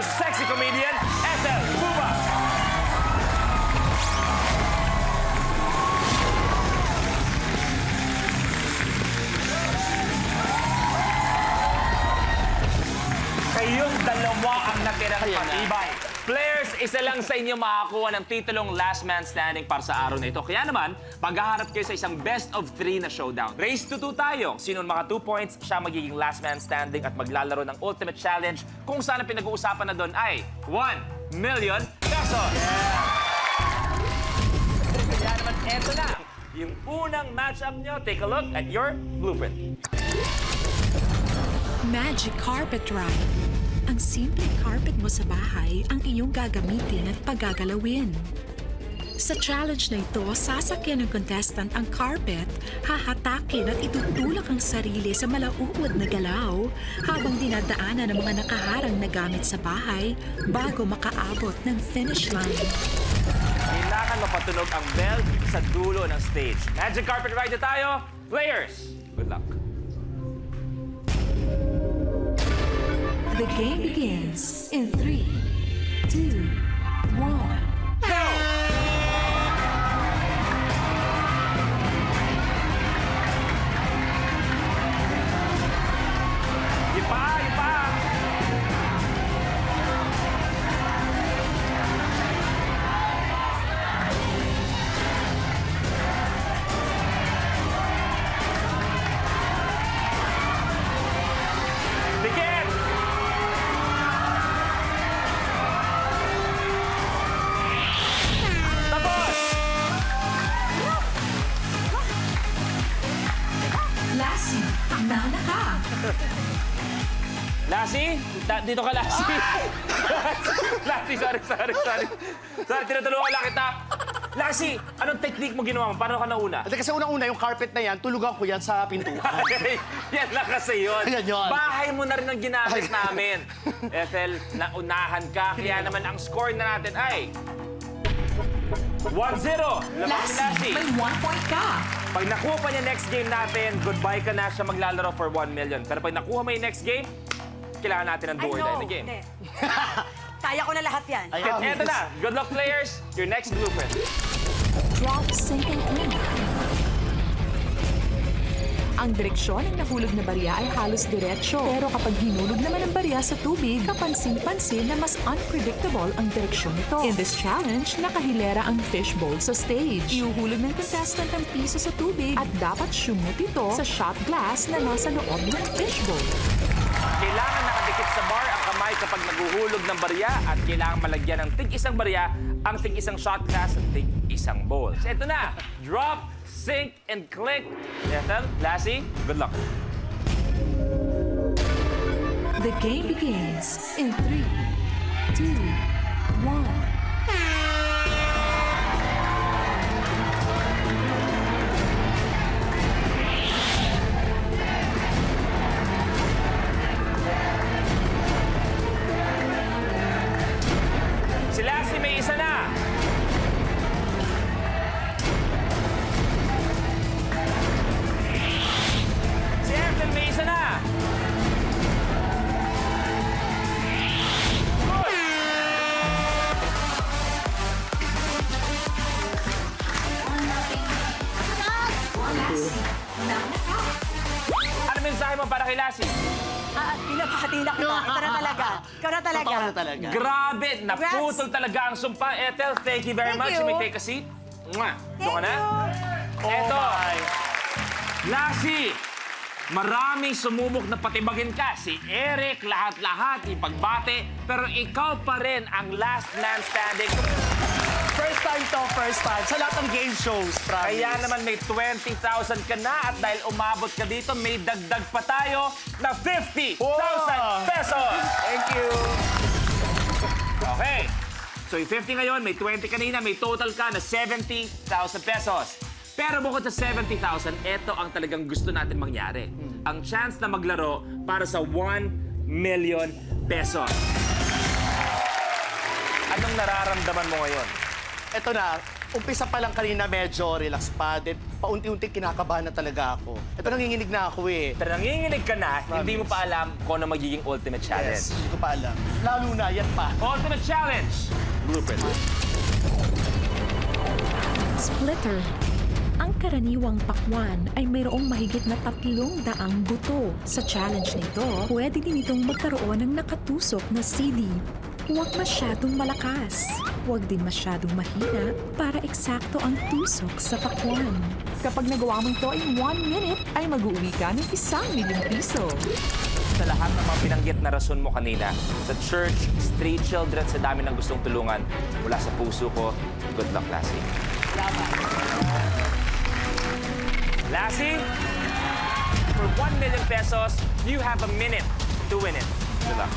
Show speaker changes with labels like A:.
A: super sexy comedian, Ethel Buba. Kayong dalawa ang natirang patibay. Players, isa lang sa inyo makakuha ng titulong Last Man Standing para sa araw na ito. Kaya naman, maghaharap kayo sa isang best of 3 na showdown. Race to 2 tayo. Sino maka 2 points, siya magiging Last Man Standing at maglalaro ng Ultimate Challenge kung saan ang pinag-uusapan na doon ay 1 million pesos. Kaya naman, eto na. Yung unang matchup nyo, take a look at your blueprint.
B: Magic Carpet Ride. Ang simpleng carpet mo sa bahay ang iyong gagamitin at pagagalawin. Sa challenge na ito, sasakyan ng contestant ang carpet, hahatakin at itutulak ang sarili sa malauod na galaw habang dinadaanan ng mga nakaharang na gamit sa bahay bago makaabot ng finish line.
A: Kailangan mapatunog ang bell sa dulo ng stage. Magic Carpet Ride na tayo. Players, good luck.
B: The game begins in 3, 2, 1.
A: Go! Ipa! Begin! Tapos!
B: Lassie, nauna ka.
A: Lassie? Dito ka, Lassie. Lassie, sorry. Sorry, tinutulungan lang kita. Lassie, anong technique mo ginawa mo? Paano ka nauna?
C: Kasi unang-una, yung carpet na yan, tulugan ko yan sa pintuan.
A: Yan lang kasi yun.
C: Yan yun.
A: Bahay mo na rin ang ginamit namin. Ethel, naunahan ka. Kaya naman ang score na natin ay 1-0. Lamang si Lassie.
B: May 1 point ka.
A: Pag nakuha pa niya next game natin, goodbye ka na siya maglalaro for 1 million. Pero pag nakuha mo yung next game, kailangan natin ng do or die na game.
D: Hindi. Kaya ko na lahat yan.
A: Eto na. Good luck, players. Your next blueprint.
B: Drop, sink, and clean. Ang direksyon ng nahulog na barya ay halos diretsyo. Pero kapag hinulog naman ang barya sa tubig, kapansin-pansin na mas unpredictable ang direksyon nito. In this challenge, nakahilera ang fishbowl sa stage. Iuhulog ng contestant ang piso sa tubig at dapat sumot ito sa shot glass na nasa loob ng fishbowl.
A: Kailangan nakadikit sa bar ang kamay kapag naguhulog ng barya at kailangan malagyan ng tig-isang barya ang tig-isang shot glass at tig-isang bowl. So, ito na. Drop, sink, and click. Ethel, Lassie, good luck.
B: The game begins in 3, 2, 1.
A: Si Lassie may isa na. Si Ethel may isa na. Good. Ano mensahe mo para kay Lassie?
D: Pinapakati na kita. Ito na talaga. Ikaw na talaga.
C: Totoo na talaga.
A: Grabe, naputol talaga ang sumpa. Ethel, thank you very
D: Thank
A: much.
D: you.
A: You may take a seat. Mwah. Doon ka na.
C: Oh
A: Eto.
C: my.
A: Lassie, maraming sumubok na patibagin ka. Si Eric, lahat-lahat, ipagbate. Pero ikaw pa rin ang last man standing.
C: First time. Sa lahat ng game shows, promise.
A: Kaya naman may 20,000 ka na at dahil umabot ka dito, may dagdag pa tayo na 50,000 pesos.
C: Thank you.
A: Okay. So yung 50 ngayon, may 20 kanina, may total ka na 70,000 pesos. Pero bukod sa 70,000, ito ang talagang gusto natin mangyari. Ang chance na maglaro para sa 1 million pesos. Anong nararamdaman mo ngayon?
C: Ito na, umpisa pa lang kanina medyo relax pa. Then, paunti-unti kinakabahan na talaga ako. Ito, nanginginig na ako eh.
A: Pero nanginginig ka na, hindi mo
C: Promise.
A: pa alam kung ano magiging ultimate challenge.
C: Yes, hindi ko pa alam. Lalo na, yan pa.
A: Ultimate challenge!
C: Blueprint.
B: Splitter. Ang karaniwang pakwan ay mayroong mahigit na 300 buto. Sa challenge nito, pwede din itong magkaroon ng nakatusok na CD. Huwag masyadong malakas. Huwag din masyadong mahina para eksakto ang tusok sa pakwan. Kapag nagawa mo ito in 1 minute, ay mag-uwi ka ng 1,000,000 piso.
A: Sa lahat ng mga pinanggit na rason mo kanina, sa church, street children, sa dami ng gustong tulungan, mula sa puso ko, good luck, Lassie. Lassie, for 1 million pesos, you have a minute to win it. Good luck.